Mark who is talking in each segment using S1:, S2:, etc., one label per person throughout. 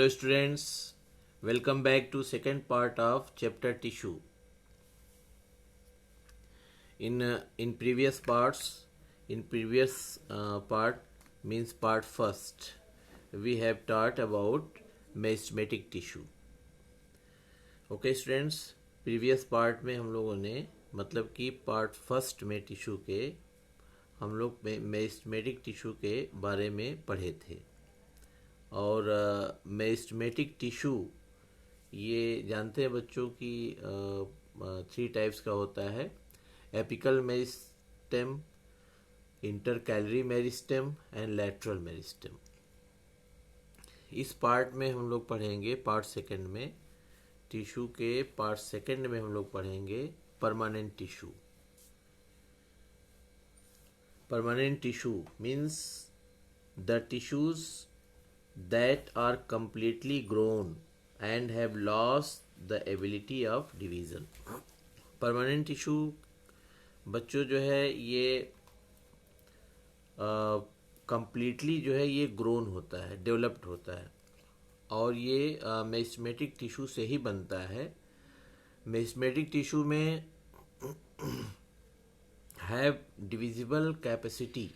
S1: Hello students, welcome back to second part of chapter tissue. In previous parts, in previous part means part first, we have taught about meristematic tissue. Okay students, previous part में हम लोगों ने मतलब कि part first में tissue के हम लोग मेरिस्टेमेटिक टिश्यू के बारे में पढ़े थे. और मेरिस्टेमेटिक टिश्यू ये जानते हैं बच्चों की 3 टाइप्स का होता है. Apical meristem, intercalary meristem and lateral meristem. इस पार्ट में हम लोग पढ़ेंगे पार्ट सेकंड में टिश्यू के पार्ट सेकंड में हम लोग पढ़ेंगे permanent tissue. Permanent tissue means the tissues that are completely grown and have lost the ability of division. Permanent tissue बच्चों जो है ये कंप्लीटली जो है ये ग्रोन होता है, डेवलप्ड होता है और ये मेरिस्टेमेटिक टिश्यू से ही बनता है. मेरिस्टेमेटिक टिश्यू में have divisible capacity.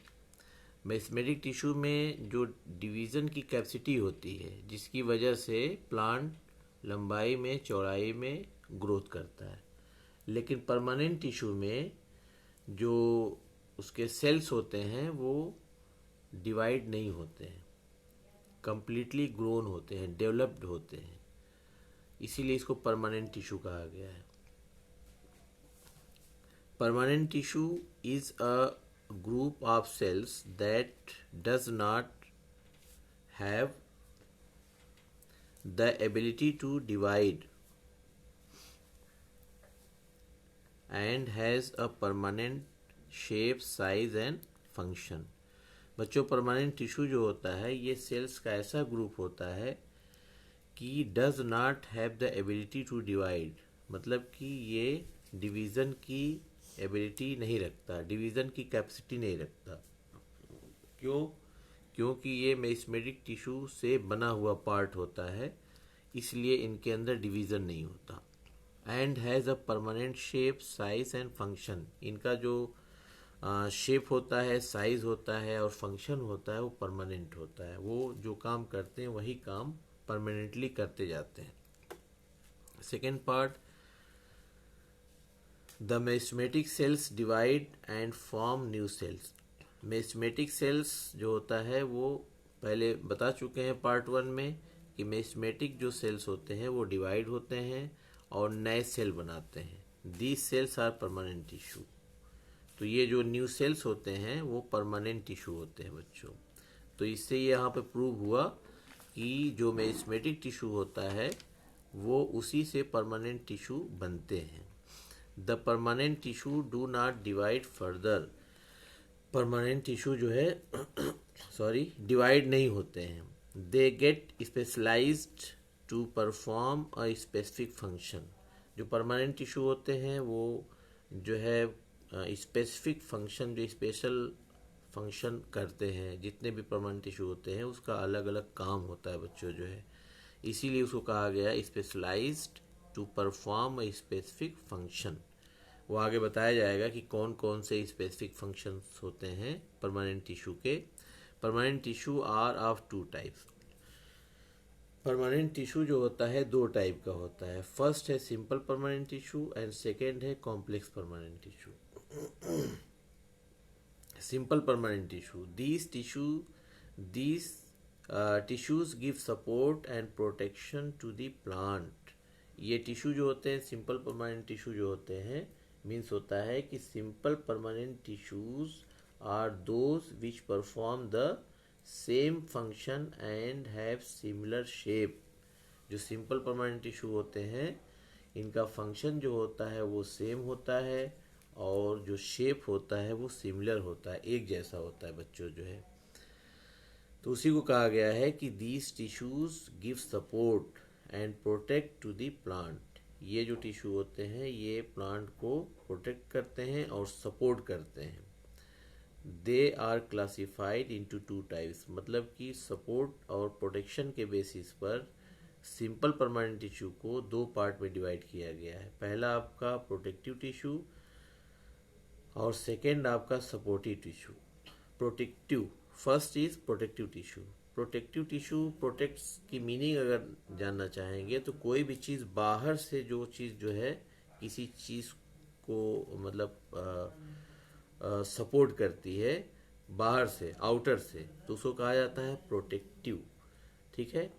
S1: Meristematic tissue में जो डिवीज़न की कैपेसिटी होती है जिसकी वजह से प्लांट लंबाई में चौड़ाई में ग्रोथ करता है. लेकिन परमानेंट टिश्यू में जो उसके सेल्स होते हैं वो डिवाइड नहीं होते हैं, कंप्लीटली ग्रोन होते हैं, डेवलप्ड होते हैं, इसीलिए इसको परमानेंट टिश्यू कहा गया है. Permanent tissue is a group of cells that does not have the ability to divide and has a permanent shape, size and function. बच्चों परमानेंट टिश्यू जो होता है ये सेल्स का ऐसा ग्रुप होता है कि does not have the ability to divide, मतलब कि ये डिवीज़न की एबिलिटी नहीं रखता, डिवीज़न की कैपेसिटी नहीं रखता. क्योंकि ये मेरिस्टेमेटिक टिश्यू से बना हुआ पार्ट होता है, इसलिए इनके अंदर डिवीज़न नहीं होता. And has a permanent shape, size and function. इनका जो शेप होता है, साइज होता है और फंक्शन होता है वो परमानेंट होता है. वो जो काम करते हैं वही काम परमानेंटली करते जाते हैं. Second part, The meristematic cells divide and form new sales. Meristematic cells जो होता है वो पहले बता चुके हैं पार्ट 1 में कि मेरिस्टेमेटिक जो सेल्स होते हैं वो डिवाइड होते हैं और नए सेल बनाते हैं. These cells are permanent tissue. तो ये जो न्यू सेल्स होते हैं वो परमानेंट टिश्यू होते हैं बच्चों. तो इससे यहाँ पे प्रूव हुआ कि जो मेरिस्टेमेटिक टिश्यू होता है वो उसी से परमानेंट टिश्यू बनते हैं. The permanent tissue do not divide further. Permanent tissue जो है डिवाइड नहीं होते हैं. They get specialised to perform a specific function. जो परमानेंट टिश्यू होते हैं वो जो है स्पेसिफिक फंक्शन, जो स्पेशल फंक्शन करते हैं. जितने भी परमानेंट टिश्यू होते हैं उसका अलग अलग काम होता है बच्चों जो है, इसीलिए उसको कहा गया specialised to perform a specific function. वो आगे बताया जाएगा कि कौन कौन से स्पेसिफिक फंक्शंस होते हैं परमानेंट टिश्यू के. Permanent tissue are of 2 types. Permanent tissue जो होता है 2 टाइप का होता है. फर्स्ट है simple permanent tissue and second है complex permanent tissue. Simple permanent tissue, these tissues give support and protection to the plant. ये टिश्यू जो होते हैं सिंपल परमानेंट टिश्यू जो होते हैं मीन्स होता है कि simple permanent tissues are those which perform the same function and have similar shape. जो सिंपल परमानेंट टिश्यू होते हैं इनका फंक्शन जो होता है वो सेम होता है और जो शेप होता है वो सिमिलर होता है, एक जैसा होता है बच्चों जो है. तो उसी को कहा गया है कि these tissues give support and protect to the plant. ये जो टिश्यू होते हैं ये प्लांट को प्रोटेक्ट करते हैं और सपोर्ट करते हैं. They are classified into two types, मतलब कि सपोर्ट और प्रोटेक्शन के बेसिस पर सिंपल परमानेंट टिश्यू को दो पार्ट में डिवाइड किया गया है। पहला आपका प्रोटेक्टिव टिश्यू और सेकेंड आपका supportive tissue. Protective, first is protective tissue. Protective tissue protects की मीनिंग अगर जानना चाहेंगे तो कोई भी चीज़ बाहर से जो चीज़ जो है किसी चीज़ को मतलब सपोर्ट करती है बाहर से, आउटर से, तो उसको कहा जाता है प्रोटेक्टिव। ठीक है,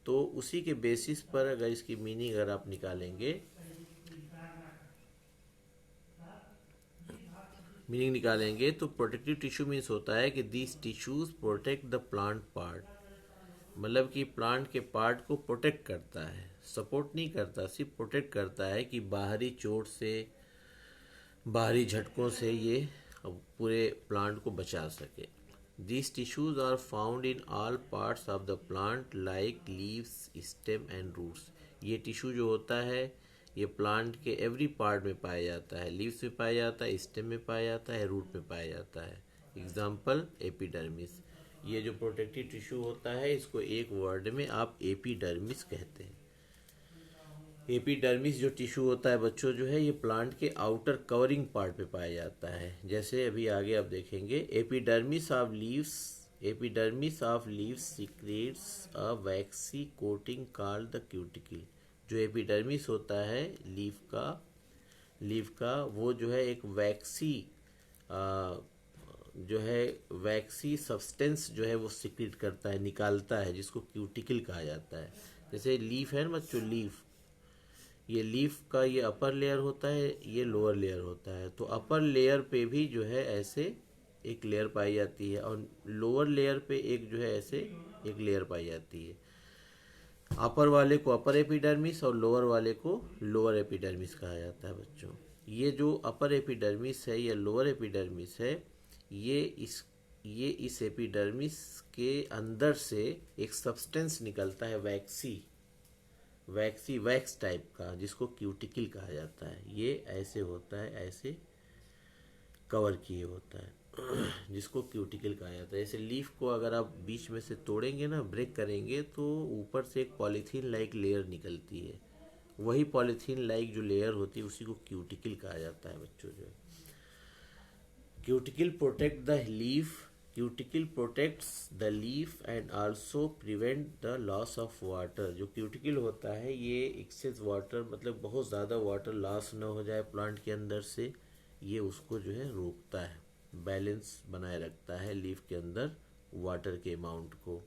S1: तो उसी के बेसिस पर अगर इसकी मीनिंग अगर आप निकालेंगे तो प्रोटेक्टिव टिश्यू मीन्स होता है कि this tissues protect the plant part, मतलब कि प्लांट के पार्ट को प्रोटेक्ट करता है, सपोर्ट नहीं करता, सिर्फ प्रोटेक्ट करता है कि बाहरी चोट से, बाहरी झटकों से ये पूरे प्लांट को बचा सके। These tissues are found in all parts of the plant like leaves, stem and roots। ये टिश्यू जो होता है ये प्लांट के एवरी पार्ट में पाया जाता है, लीव्स में पाया जाता है, स्टेम में पाया जाता है, रूट में पाया जाता है। Example epidermis. ये जो प्रोटेक्टिव टिश्यू होता है इसको एक वर्ड में आप एपिडर्मिस कहते हैं। एपिडर्मिस जो टिश्यू होता है बच्चों जो है ये प्लांट के आउटर कवरिंग पार्ट पे पाया जाता है। जैसे अभी आगे आप देखेंगे, epidermis of leaves secrets a vaccine coating called the cuticle. जो एपिडर्मिस होता है लीफ का वो जो है एक वैक्सी जो है वैक्सी सब्सटेंस जो है वो सीक्रेट करता है, निकालता है, जिसको क्यूटिकल कहा जाता है। जैसे लीफ है ना बच्चों, ये लीफ का ये अपर लेयर होता है, ये लोअर लेयर होता है। तो अपर लेयर पे भी जो है ऐसे एक लेयर पाई जाती है और लोअर लेयर पे एक जो है ऐसे एक लेयर पाई जाती है। अपर वाले को अपर एपिडर्मिस और लोअर वाले को लोअर एपिडर्मिस कहा जाता है बच्चों। ये जो अपर एपिडर्मिस है या लोअर एपिडर्मिस है, ये इस एपिडर्मिस के अंदर से एक सब्सटेंस निकलता है वैक्स टाइप का, जिसको क्यूटिकल कहा जाता है। ये ऐसे होता है, ऐसे कवर किए होता है जिसको क्यूटिकल कहा जाता है। जैसे लीफ को अगर आप बीच में से तोड़ेंगे ना, ब्रेक करेंगे, तो ऊपर से एक पॉलीथीन लाइक लेयर निकलती है। वही पॉलीथीन लाइक जो लेयर होती है उसी को क्यूटिकल कहा जाता है बच्चों। जो cuticle protect the leaf cuticle protects the leaf and also prevent the loss of water. जो क्यूटिकल होता है ये एक्सेस वाटर, मतलब बहुत ज़्यादा वाटर लॉस न हो जाए प्लांट के अंदर से, ये उसको जो है रोकता है, बैलेंस बनाए रखता है लीफ के अंदर वाटर के अमाउंट को।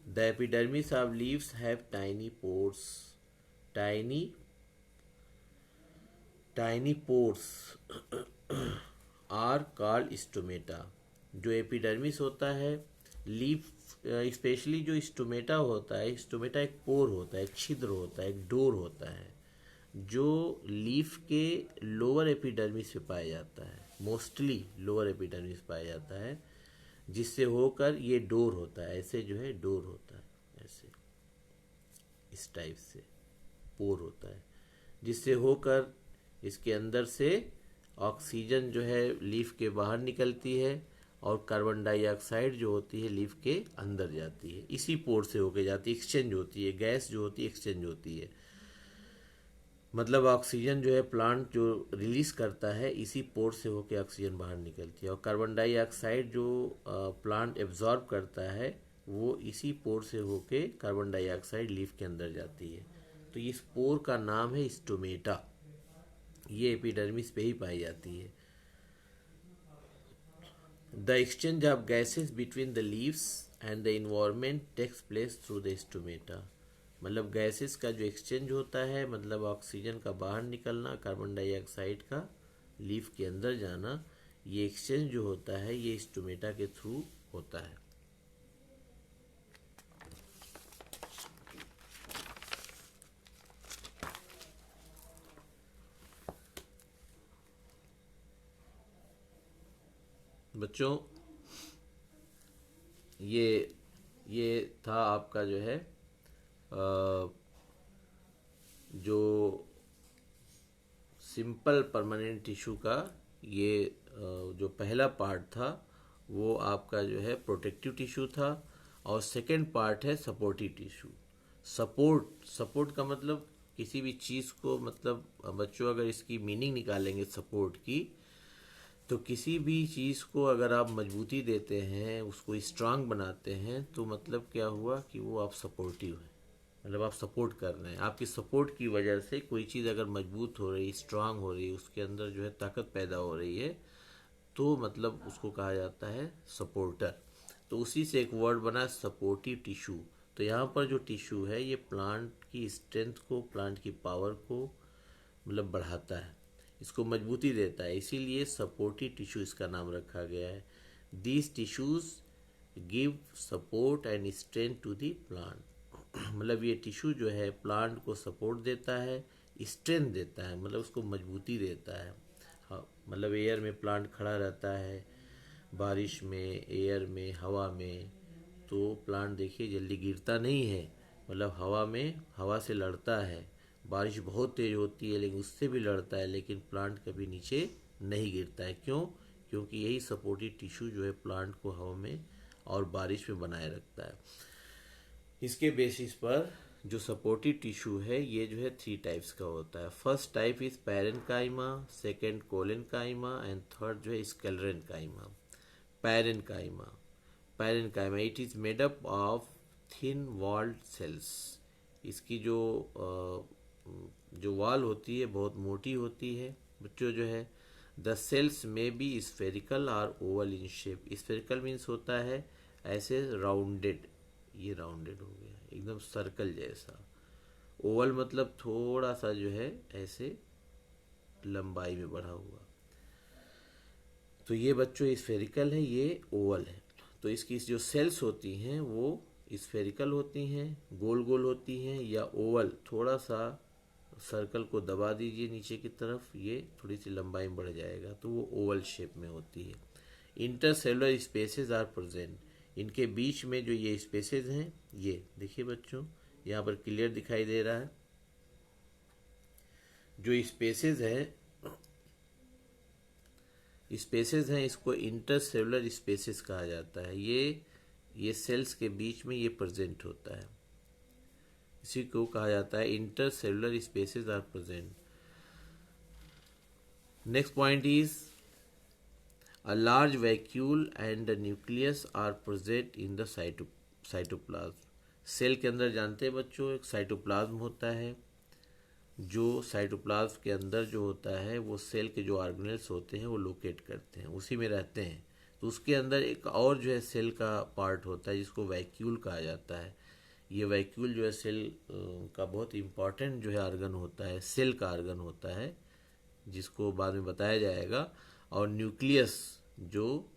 S1: The epidermis of leaves have tiny pores tiny pores are called stomata. जो एपिडर्मिस होता है लीफ, स्पेशली जो स्टोमेटा होता है, स्टोमेटा एक पोर होता है, एक छिद्र होता है, एक डोर होता है, जो लीफ के लोअर एपिडर्मिस पे पाया जाता है, मोस्टली लोअर एपिडर्मिस पाया जाता है, जिससे होकर ये डोर होता है, ऐसे जो है डोर होता है, ऐसे इस टाइप से पोर होता है, जिससे होकर इसके अंदर से ऑक्सीजन जो है लीफ के बाहर निकलती है और कार्बन डाइऑक्साइड जो होती है लीफ के अंदर जाती है। इसी पोर से होके जाती है, एक्सचेंज होती है, गैस जो होती है एक्सचेंज होती है। मतलब ऑक्सीजन जो है प्लांट जो रिलीज करता है इसी पोर से होके ऑक्सीजन बाहर निकलती है, और कार्बन डाइऑक्साइड जो प्लांट एब्जॉर्ब करता है वो इसी पोर से होके कार्बन डाइऑक्साइड लीफ के अंदर जाती है। तो इस पोर का नाम है स्टोमेटा। ये एपिडर्मिस पे ही पाई जाती है। The exchange of gases between the leaves and the environment takes place through the stomata. मतलब गैसेस का जो एक्सचेंज होता है, मतलब ऑक्सीजन का बाहर निकलना, कार्बन डाइऑक्साइड का लीफ के अंदर जाना, ये एक्सचेंज जो होता है ये स्टोमेटा के थ्रू होता है। बच्चों ये था आपका जो है जो सिंपल परमानेंट टिश्यू का ये जो पहला पार्ट था वो आपका जो है प्रोटेक्टिव टिश्यू था, और सेकेंड पार्ट है सपोर्टिव टिश्यू। सपोर्ट का मतलब किसी भी चीज़ को, मतलब बच्चों अगर इसकी मीनिंग निकालेंगे सपोर्ट की, तो किसी भी चीज़ को अगर आप मजबूती देते हैं, उसको स्ट्रांग बनाते हैं, तो मतलब क्या हुआ कि वो आप सपोर्टिव हैं, मतलब आप सपोर्ट कर रहे हैं। आपकी सपोर्ट की वजह से कोई चीज़ अगर मजबूत हो रही, स्ट्रांग हो रही, उसके अंदर जो है ताकत पैदा हो रही है, तो मतलब उसको कहा जाता है सपोर्टर। तो उसी से एक वर्ड बना सपोर्टिव टिश्यू। तो यहाँ पर जो टिश्यू है ये प्लांट की स्ट्रेंथ को, प्लांट की पावर को मतलब बढ़ाता है, इसको मजबूती देता है, इसीलिए सपोर्टिव टिश्यू इसका नाम रखा गया है। These tissues give support and strength to the plant. मतलब ये टिश्यू जो है प्लांट को सपोर्ट देता है, स्ट्रेंथ देता है, मतलब उसको मजबूती देता है। हाँ, मतलब एयर में प्लांट खड़ा रहता है, बारिश में, एयर में, हवा में, तो प्लांट देखिए जल्दी गिरता नहीं है, मतलब हवा में हवा से लड़ता है। बारिश बहुत तेज होती है लेकिन उससे भी लड़ता है, लेकिन प्लांट कभी नीचे नहीं गिरता है। क्यों? क्योंकि यही सपोर्टिव टिश्यू जो है प्लांट को हवा में और बारिश में बनाए रखता है। इसके बेसिस पर जो सपोर्टिव टिश्यू है ये जो है 3 टाइप्स का होता है। First type is parenchyma, second collenchyma, and third जो है sclerenchyma. Parenchyma, parenchyma it is made up of thin walled cells. इसकी जो वॉल होती है बहुत मोटी होती है बच्चों जो है। द सेल्स में बी स्फेरिकल और oval in shape. Spherical means होता है ऐसे राउंडेड, ये राउंडेड हो गया एकदम सर्कल जैसा। ओवल मतलब थोड़ा सा जो है ऐसे लंबाई में बढ़ा हुआ। तो ये बच्चों स्फेरिकल है, ये ओवल है। तो इसकी जो सेल्स होती हैं वो स्फेरिकल होती हैं, गोल गोल होती हैं, या ओवल, थोड़ा सा सर्कल को दबा दीजिए नीचे की तरफ, ये थोड़ी सी लंबाई में बढ़ जाएगा, तो वो ओवल शेप में होती है। Intercellular spaces are present. इनके बीच में जो ये स्पेसेस हैं, ये देखिए बच्चों यहाँ पर क्लियर दिखाई दे रहा है। जो स्पेसेस हैं इसको इंटरसेलुलर स्पेसेस कहा जाता है। ये सेल्स के बीच में ये प्रेजेंट होता है, इसी को कहा जाता है intercellular spaces are present. Next point is a large vacuole and the nucleus are present in the cytoplasm। Cell के अंदर जानते हैं बच्चों एक साइटोप्लाज्म होता है। जो साइटोप्लाज्म के अंदर जो होता है वो सेल के जो ऑर्गेनेल्स होते हैं वो लोकेट करते हैं, उसी में रहते हैं। तो उसके अंदर एक और जो है सेल का पार्ट होता है जिसको वैक्यूल कहा जाता है। ये वैक्यूल जो है सेल का बहुत इम्पॉर्टेंट जो है ऑर्गन होता है, सेल का ऑर्गन होता है, जिसको बाद में बताया जाएगा। और न्यूक्लियस जो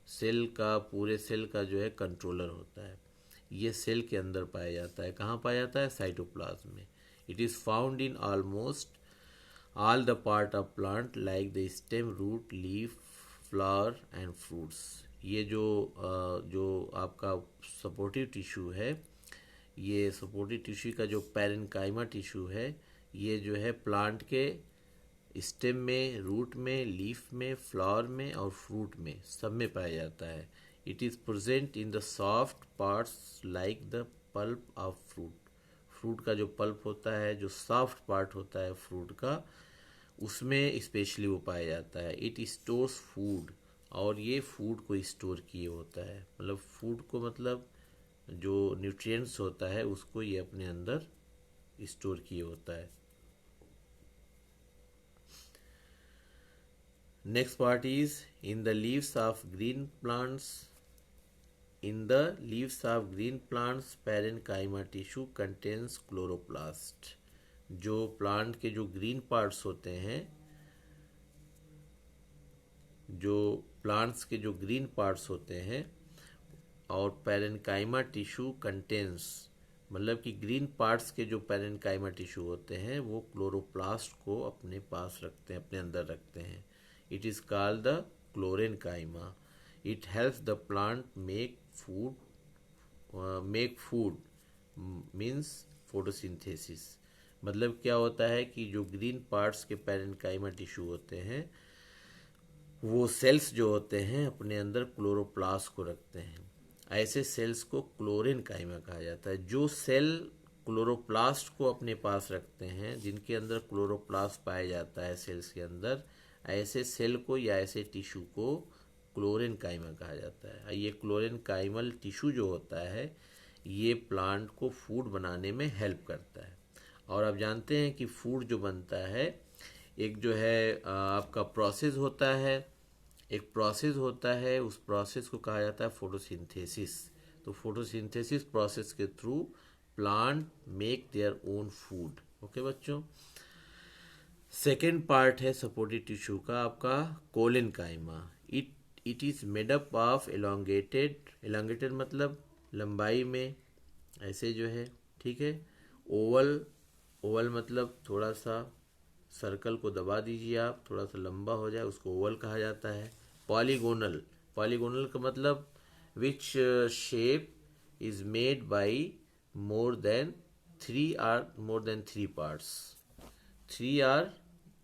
S1: सेल का, पूरे सेल का जो है कंट्रोलर होता है, ये सेल के अंदर पाया जाता है। कहाँ पाया जाता है? साइटोप्लाज्म में। It is found in almost all the part of plant like the stem, root, leaf, flower and fruits. ये जो आपका सपोर्टिव टिश्यू है, ये सपोर्टिव टिश्यू का जो पैरेन्काइमा टिश्यू है, ये जो है प्लांट के स्टेम में, रूट में, लीफ में, फ्लावर में और फ्रूट में, सब में पाया जाता है। It is present in the soft parts like the pulp of fruit. Fruit का जो पल्प होता है, जो सॉफ्ट पार्ट होता है फ्रूट का, उसमें स्पेशली वो पाया जाता है। इट स्टोर्स फूड, और ये फूड को स्टोर किए होता है, मतलब फूड को, मतलब जो न्यूट्रिएंट्स होता है उसको ये अपने अंदर स्टोर किए होता है। Next part is in the leaves of green plants. In the leaves of green plants, parenchyma tissue contains chloroplast। जो प्लांट के जो ग्रीन पार्ट्स होते हैं, जो प्लांट्स के जो ग्रीन पार्ट्स होते हैं, और पैरेनकाइमा टिश्यू कंटेंस, मतलब कि ग्रीन पार्ट्स के जो पैरेनकाइमा टिश्यू होते हैं वो क्लोरोप्लास्ट को अपने पास रखते हैं, अपने अंदर रखते हैं। It is called the chlorenchyma. It helps the plant make food means photosynthesis. मतलब क्या होता है कि जो ग्रीन पार्ट्स के पैरेनकाइमा टिश्यू होते हैं वो सेल्स जो होते हैं अपने अंदर क्लोरोप्लास्ट को रखते हैं। ऐसे सेल्स को क्लोरेन काइमा कहा जाता है। जो सेल क्लोरोप्लास्ट को अपने पास रखते हैं, जिनके अंदर क्लोरोप्लास्ट पाया जाता है सेल्स के अंदर, ऐसे सेल को या ऐसे टिश्यू को क्लोरेन काइमा कहा जाता है। ये क्लोरेन काइमल टिश्यू जो होता है, ये प्लांट को फूड बनाने में हेल्प करता है। और आप जानते हैं कि फूड जो बनता है, एक जो है आपका प्रोसेस होता है, एक प्रोसेस होता है, उस प्रोसेस को कहा जाता है फोटोसिंथेसिस। तो फोटोसिंथेसिस प्रोसेस के through plant make their own food. Okay बच्चों। सेकेंड पार्ट है सपोर्टिव टिश्यू का आपका collenchyma. It it is made up of elongated मतलब लंबाई में ऐसे जो है, ठीक है। ओवल, ओवल मतलब थोड़ा सा सर्कल को दबा दीजिए आप, थोड़ा सा लंबा हो जाए, उसको ओवल कहा जाता है। पॉलीगोनल, पॉलीगोनल का मतलब which shape is made by more than three parts. Three or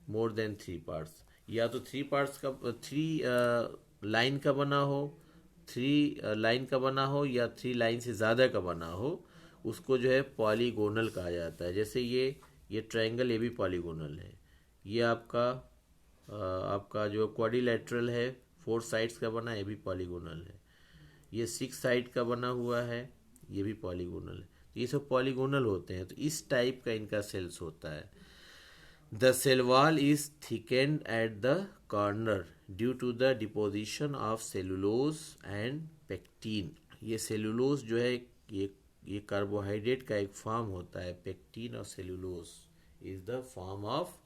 S1: more than three parts, या तो थ्री पार्ट्स का, थ्री लाइन का बना हो, थ्री लाइन का बना हो, या थ्री लाइन से ज़्यादा का बना हो, उसको जो है पॉलीगोनल कहा जाता है। जैसे ये ट्रायंगल, ये भी पॉलीगोनल है। ये आपका जो क्वाड्रिलेटरल है, फोर साइड्स का बना, ये भी पॉलीगोनल है। ये सिक्स साइड का बना हुआ है, ये भी पॉलीगोनल है। तो ये सब पॉलीगोनल होते हैं। तो इस टाइप का इनका सेल्स होता है। The cell wall is thickened at the corner due to the deposition of cellulose and pectin। ये सेलुलोज जो है, ये कार्बोहाइड्रेट का एक फॉर्म होता है। पेक्टिन और cellulose is the form of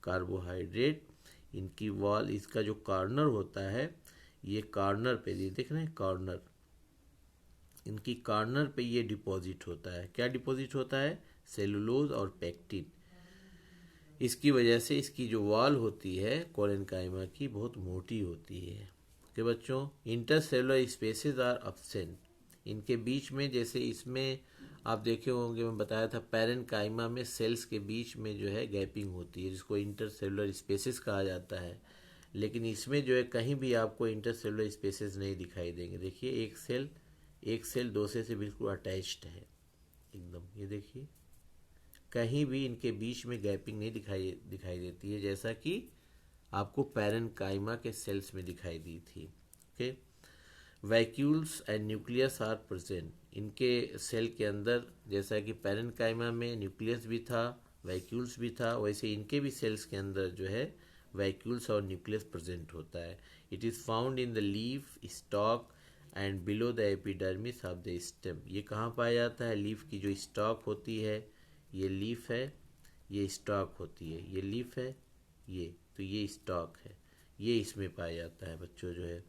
S1: carbohydrate. इनकी वॉल, इसका जो कॉर्नर होता है, ये कॉर्नर पे, ये देख रहे हैं कॉर्नर, इनकी कॉर्नर पे ये डिपॉजिट होता है। क्या डिपॉजिट होता है? सेलुलोज और पेक्टिन। इसकी वजह से इसकी जो वॉल होती है कोलेनकाइमा की, बहुत मोटी होती है। कि बच्चों, इंटरसेलुलर स्पेसेस आर एब्सेंट। इनके बीच में, जैसे इसमें आप देखे होंगे, मैं बताया था पैरेन्काइमा में सेल्स के बीच में जो है गैपिंग होती है, जिसको इंटरसेलुलर स्पेसेस कहा जाता है। लेकिन इसमें जो है कहीं भी आपको इंटरसेलुलर स्पेसेस नहीं दिखाई देंगे। देखिए एक सेल दूसरे से बिल्कुल अटैच्ड है एकदम। ये देखिए, कहीं भी इनके बीच में गैपिंग नहीं दिखाई देती है, जैसा कि आपको पैरेन्काइमा के सेल्स में दिखाई दी थी। Okay. Vacuoles and nucleus are present. इनके सेल के अंदर, जैसा कि पैरेन्काइमा में न्यूक्लियस भी था, वैक्यूल्स भी था, वैसे इनके भी सेल्स के अंदर जो है वैक्यूल्स और न्यूक्लियस प्रेजेंट होता है। It is found in the leaf, stock and below the epidermis of the stem. ये कहाँ पाया जाता है? लीफ की जो स्टॉक होती है, ये लीफ है, ये स्टॉक होती है, ये लीफ है, ये तो ये स्टॉक है, ये इसमें पाया जाता है बच्चों जो है।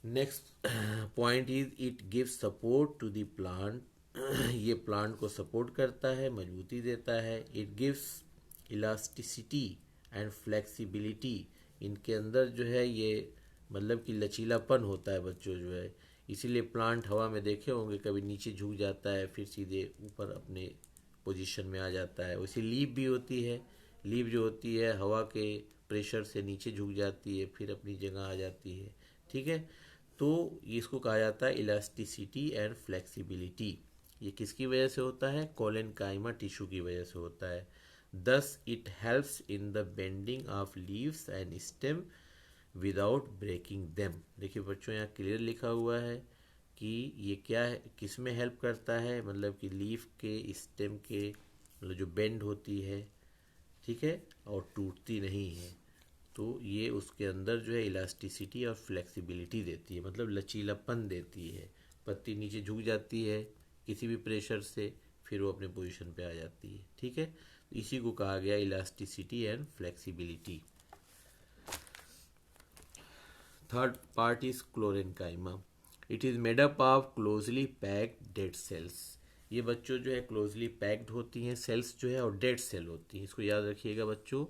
S1: Next point is it gives support to the plant. ये प्लांट को सपोर्ट करता है, मजबूती देता है। It gives elasticity and flexibility. इनके अंदर जो है ये मतलब कि लचीलापन होता है बच्चों जो है। इसीलिए प्लांट हवा में देखे होंगे, कभी नीचे झुक जाता है, फिर सीधे ऊपर अपने पोजीशन में आ जाता है। वैसे लीफ भी होती है। लीफ जो होती है हवा के प्रेशर से नीचे झुक जाती है, फिर अपनी जगह आ जाती है। ठीक है। तो इसको कहा जाता है इलास्टिसिटी एंड फ्लेक्सिबिलिटी। ये किसकी वजह से होता है? कोलेनकाइमा टिश्यू की वजह से होता है। Thus it helps in the bending of leaves and stem without breaking them. देखिए बच्चों, यहाँ क्लियर लिखा हुआ है कि ये क्या है, किस में हेल्प करता है, मतलब कि लीफ के स्टेम के मतलब जो बेंड होती है, ठीक है, और टूटती नहीं है। तो ये उसके अंदर जो है इलास्टिसिटी और फ्लेक्सिबिलिटी देती है, मतलब लचीलापन देती है। पत्ती नीचे झुक जाती है किसी भी प्रेशर से, फिर वो अपने पोजीशन पे आ जाती है। ठीक है। तो इसी को कहा गया elasticity and flexibility. Third part is chlorenchyma. It is made up of closely packed dead cells. ये बच्चों जो है क्लोजली पैक्ड होती हैं सेल्स जो है, और डेड सेल होती हैं। इसको याद रखिएगा बच्चों,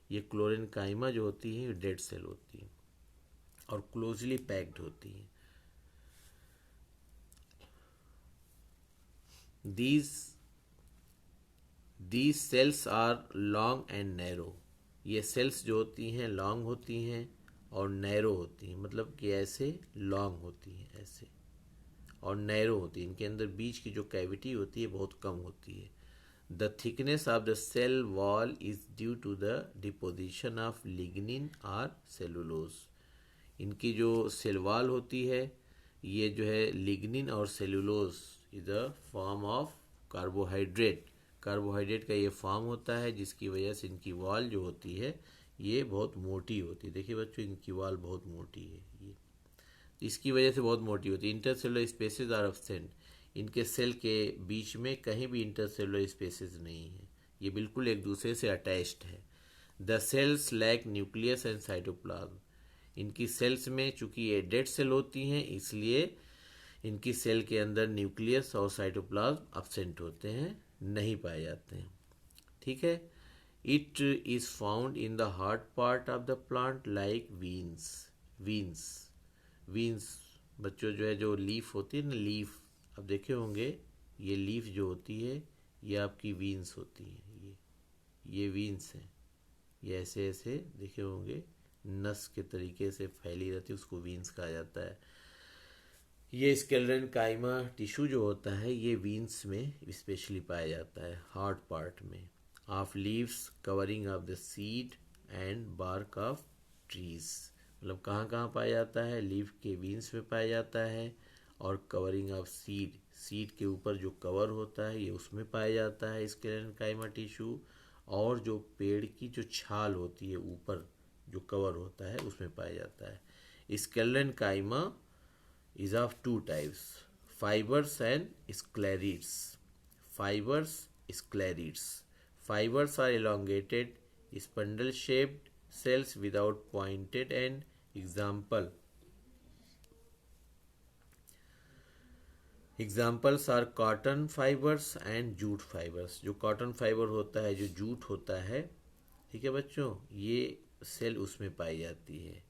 S1: ये क्लोरेनकाइमा जो होती है डेड सेल होती है और क्लोजली पैक्ड होती हैं। these these cells are long and narrow। ये सेल्स जो होती हैं लॉन्ग होती हैं और नैरो होती हैं, मतलब कि ऐसे लॉन्ग होती हैं ऐसे, और नैरो होती है। इनके अंदर बीच की जो कैविटी होती है बहुत कम होती है। The thickness of the cell wall is due to the deposition of lignin और सेलुलोज। इनकी जो सेल वॉल होती है ये जो है लिग्निन और cellulose is a form of carbohydrate. Carbohydrate का ये फॉर्म होता है जिसकी वजह से इनकी वॉल जो होती है ये बहुत मोटी होती है। देखिए बच्चों, इनकी वॉल बहुत मोटी है ये, इसकी वजह से बहुत मोटी होती है। Intercellular spaces are absent. इनके सेल के बीच में कहीं भी इंटरसेलुलर स्पेसेस नहीं है, ये बिल्कुल एक दूसरे से अटैच्ड है। The cells lack nucleus and cytoplasm. इनकी सेल्स में चूंकि ये डेड सेल होती हैं इसलिए इनकी सेल के अंदर न्यूक्लियस और साइटोप्लाज्म एब्सेंट होते हैं, नहीं पाए जाते हैं। ठीक है। It is found in the hard part of the plant like veins. Veins veins बच्चों जो है, जो लीफ होती है ना, लीफ अब देखे होंगे, ये लीफ जो होती है ये आपकी वीन्स होती है। ये वीन्स हैं, ये ऐसे ऐसे देखे होंगे नस के तरीके से फैली रहती है, उसको वीन्स कहा जाता है। ये स्केलेटन काइमा टिश्यू जो होता है ये वीन्स में स्पेशली पाया जाता है, हार्ड पार्ट में। Of leaves covering of the seed and bark of trees. मतलब कहाँ कहाँ पाया जाता है, लीफ के वीन्स में पाया जाता है, और कवरिंग ऑफ सीड, सीड के ऊपर जो कवर होता है ये उसमें पाया जाता है स्केलेटन काइमा टिश्यू। और जो पेड़ की जो छाल होती है ऊपर जो कवर होता है उसमें पाया जाता है। Sclerenchyma is of two types, fibers and sclerids. Fibers, sclerids. Fibers are elongated, spindle-shaped cells without pointed end. Examples are cotton fibers and jute fibers. जो cotton fiber होता है, जो jute होता है, ठीक है बच्चों, ये सेल उसमें पाई जाती है।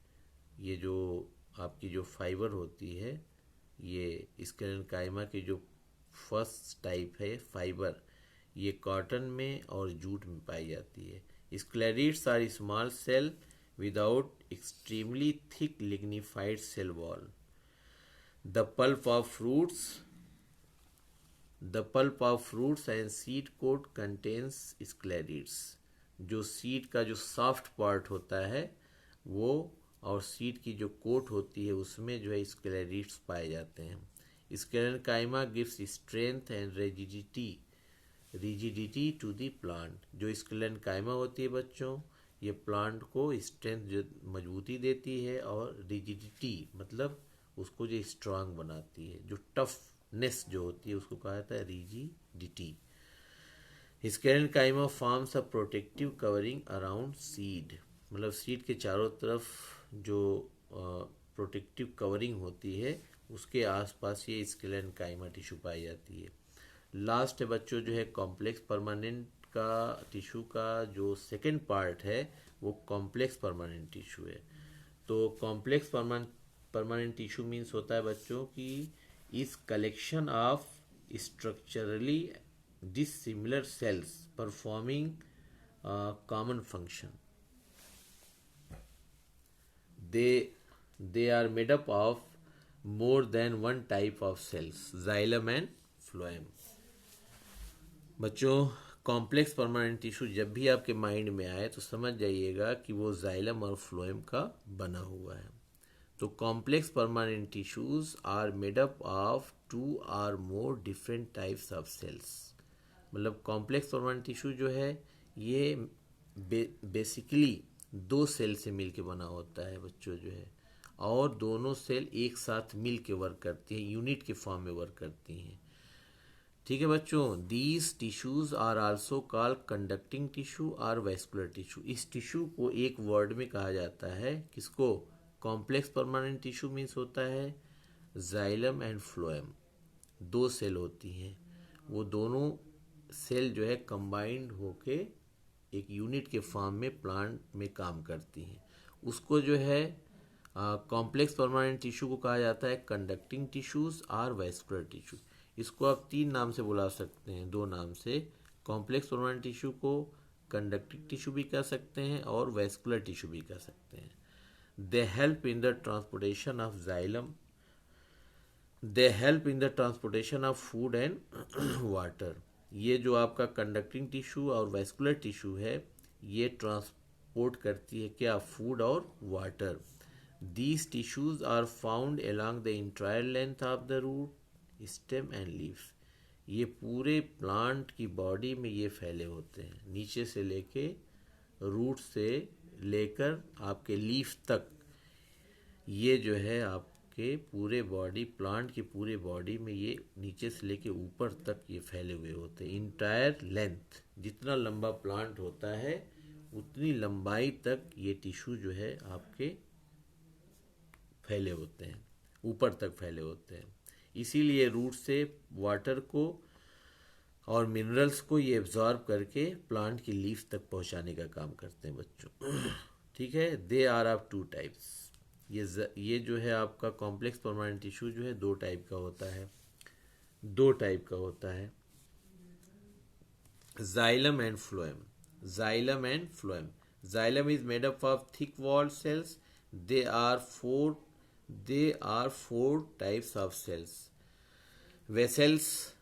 S1: ये जो आपकी जो फाइबर होती है ये स्केलेटन काइमा की जो फर्स्ट टाइप है फाइबर, ये कॉटन में और जूट में पाई जाती है। Sclereids are small cell without extremely thick lignified cell wall. The pulp of fruits and seed coat contains sclereids. जो सीड का जो सॉफ्ट पार्ट होता है वो और सीड की जो कोट होती है उसमें जो है स्क्लेरिड्स पाए जाते हैं। Sclerenchyma gives strength and rigidity to the plant. जो स्केलेटन काइमा होती है बच्चों, ये प्लांट को स्ट्रेंथ जो मजबूती देती है, और रिजिडिटी मतलब उसको जो स्ट्रांग बनाती है, जो टफनेस जो होती है उसको कहा जाता है rigidity. Sclerenchyma forms a protective covering around seed. मतलब सीड के चारों तरफ जो प्रोटेक्टिव कवरिंग होती है उसके आसपास ये स्केलेटन काइमा टिश्यू पाई जाती है। लास्ट है बच्चों जो है कॉम्प्लेक्स परमानेंट का टिश्यू का जो सेकेंड पार्ट है वो कॉम्प्लेक्स परमानेंट टिश्यू है। तो कॉम्प्लेक्स परमानेंट टिश्यू मीन्स होता है बच्चों कि इस collection of structurally dissimilar cells performing common function. They are made up of more than one type of cells, xylem and phloem. बच्चों, कॉम्प्लेक्स परमानेंट टिश्यू जब भी आपके माइंड में आए तो समझ जाइएगा कि वो जाइलम और फ्लोएम का बना हुआ है। तो complex permanent tissues are made up of 2 or more different types of cells. मतलब कॉम्प्लेक्स परमानेंट टिश्यू जो है ये बेसिकली 2 सेल से मिल के बना होता है बच्चों जो है, और दोनों सेल एक साथ मिल के वर्क करती हैं, यूनिट के फॉर्म में वर्क करती हैं। ठीक है बच्चों, these tissues are also called conducting tissue और वैस्कुलर टिश्यू। इस टिश्यू को एक वर्ड में कहा जाता है, किसको? कॉम्प्लेक्स परमानेंट टिश्यू मीन्स होता है जाइलम एंड फ्लोएम। 2 सेल होती हैं, वो दोनों सेल जो है कंबाइंड होके एक यूनिट के फॉर्म में प्लांट में काम करती हैं। उसको जो है कॉम्प्लेक्स परमानेंट टिश्यू को कहा जाता है कंडक्टिंग टिश्यूज और वैस्कुलर टिश्यू। इसको आप 3 नाम से बुला सकते हैं, 2 नाम से। कॉम्प्लेक्स परमानेंट टिश्यू को कंडक्टिंग टिश्यू भी कह सकते हैं और वेस्कुलर टिश्यू भी कह सकते हैं। They help in the transportation of xylem, they help in the transportation of food and water. ये जो आपका कंडक्टिंग टिश्यू और वेस्कुलर टिश्यू है, ये ट्रांसपोर्ट करती है क्या, फूड और water. These tissues are found along the entire length of the root, stem and leaves. ये पूरे प्लांट की बॉडी में ये फैले होते हैं, नीचे से लेके रूट से लेकर आपके लीफ तक। ये जो है आपके पूरे बॉडी, प्लांट की पूरे बॉडी में ये नीचे से लेके ऊपर तक ये फैले हुए होते हैं। इंटायर लेंथ, जितना लंबा प्लांट होता है उतनी लंबाई तक ये टिश्यू जो है आपके फैले होते हैं, ऊपर तक फैले होते हैं। इसीलिए रूट से वाटर को और मिनरल्स को ये एब्जॉर्ब करके प्लांट की लीफ तक पहुंचाने का काम करते हैं बच्चों। ठीक है। They are of two types. ये जो है आपका कॉम्प्लेक्स परमानेंट टिश्यू जो है दो टाइप का होता है, दो टाइप का होता है, xylem and phloem. Xylem and phloem. Xylem is made up of thick walled cells. They are four types of cells: vessels,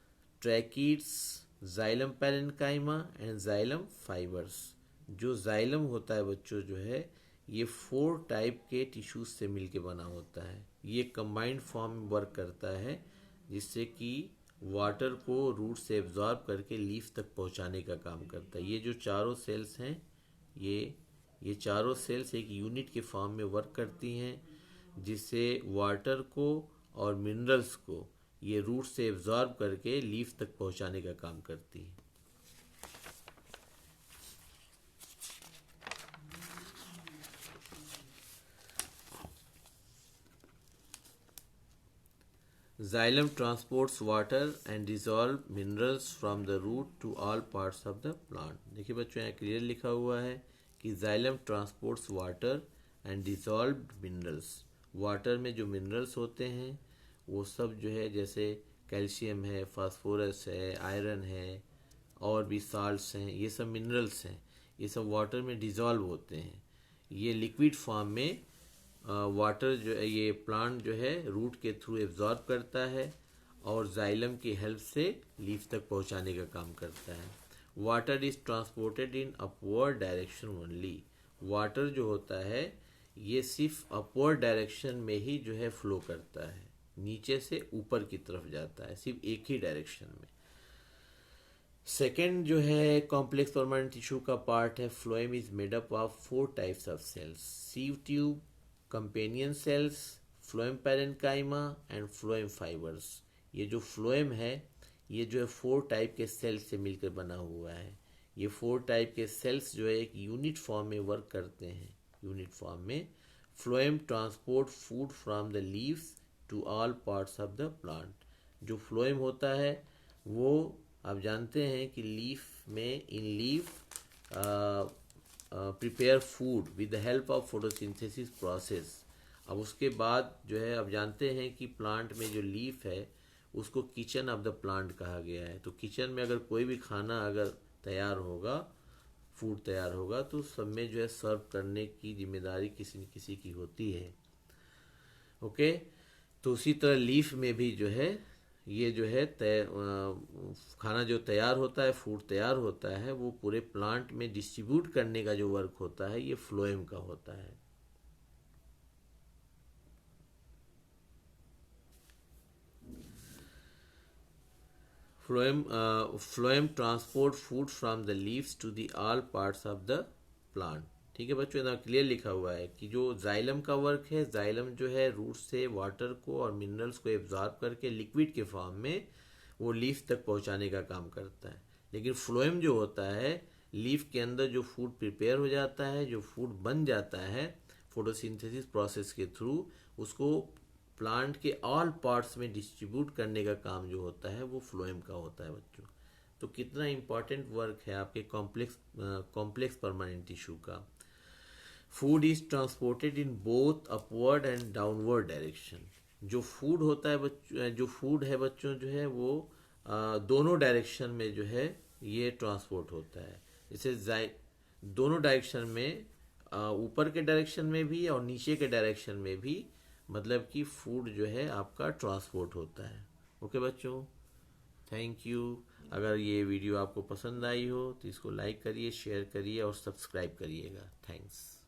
S1: tracheids, xylem parenchyma and xylem fibres. जो जाइलम होता है बच्चों जो है ये 4 टाइप के टिश्यूज से मिलके बना होता है। ये कंबाइंड फॉर्म में वर्क करता है, जिससे कि वाटर को रूट से एब्जॉर्ब करके लीफ तक पहुंचाने का काम करता है। ये जो चारों सेल्स हैं, ये चारों सेल्स एक यूनिट के फॉर्म में वर्क करती हैं, जिससे वाटर को और मिनरल्स को ये रूट से एब्जॉर्ब करके लीफ तक पहुंचाने का काम करती है। Xylem transports water and dissolved minerals from the root to all parts of the plant। देखिए बच्चों यहाँ क्लियर लिखा हुआ है कि xylem transports water and dissolved minerals. Water में जो मिनरल्स होते हैं वो सब जो है, जैसे कैल्शियम है, फास्फोरस है, आयरन है और भी साल्ट्स हैं, ये सब मिनरल्स हैं, ये सब वाटर में डिजॉल्व होते हैं। ये लिक्विड फॉर्म में वाटर जो है ये प्लांट जो है रूट के थ्रू एब्जॉर्ब करता है और जाइलम की हेल्प से लीफ तक पहुंचाने का काम करता है। Water is transported in upward direction only. Water जो होता है ये सिर्फ अपवर्ड डायरेक्शन में ही जो है फ्लो करता है, नीचे से ऊपर की तरफ जाता है, सिर्फ एक ही डायरेक्शन में। सेकेंड जो है कॉम्प्लेक्स परमानेंट टिश्यू का पार्ट है phloem, is made up of 4 types of cells: sieve tube, companion cells, phloem parenchyma and phloem fibres. ये जो फ्लोएम है ये जो है 4 टाइप के सेल्स से मिलकर बना हुआ है। ये 4 टाइप के सेल्स जो है एक यूनिट फॉर्म में वर्क करते हैं। यूनिट फॉर्म में phloem transport food from the leaves to all parts of the plant. जो फ्लोएम होता है वो आप जानते हैं कि लीफ में, in leaf prepare food with the help of photosynthesis process. अब उसके बाद जो है आप जानते हैं कि प्लांट में जो लीफ है उसको किचन ऑफ द प्लांट कहा गया है। तो किचन में अगर कोई भी खाना अगर तैयार होगा, फूड तैयार होगा, तो सब में जो है सर्व करने की जिम्मेदारी किसी न किसी की होती है। ओके, तो उसी तरह लीफ में भी जो है ये जो है खाना जो तैयार होता है, फूड तैयार होता है, वो पूरे प्लांट में डिस्ट्रीब्यूट करने का जो वर्क होता है ये फ्लोएम का होता है। Phloem transport food from the leaves to the all parts of the plant. ठीक है बच्चों, यहाँ क्लियर लिखा हुआ है कि जो जाइलम का वर्क है, जाइलम जो है रूट से वाटर को और मिनरल्स को एब्जॉर्ब करके लिक्विड के फॉर्म में वो लीफ तक पहुंचाने का काम करता है। लेकिन फ्लोएम जो होता है, लीफ के अंदर जो फूड प्रिपेयर हो जाता है, जो फूड बन जाता है फोटोसिंथेसिस प्रोसेस के थ्रू, उसको प्लांट के ऑल पार्ट्स में डिस्ट्रीब्यूट करने का काम जो होता है वो फ्लोएम का होता है बच्चों। तो कितना इंपॉर्टेंट वर्क है आपके कॉम्प्लेक्स परमानेंट टिश्यू का। Food is transported in both upward and downward direction. जो फूड होता है बच्चों, जो फूड है बच्चों जो है वो दोनों डायरेक्शन में जो है ये ट्रांसपोर्ट होता है। जैसे दोनों डायरेक्शन में, ऊपर के डायरेक्शन में भी और नीचे के डायरेक्शन में भी, मतलब कि फूड जो है आपका ट्रांसपोर्ट होता है। ओके बच्चों, थैंक यू। अगर ये वीडियो आपको पसंद आई हो तो इसको लाइक करिए, शेयर करिए और सब्सक्राइब करिएगा। थैंक्स।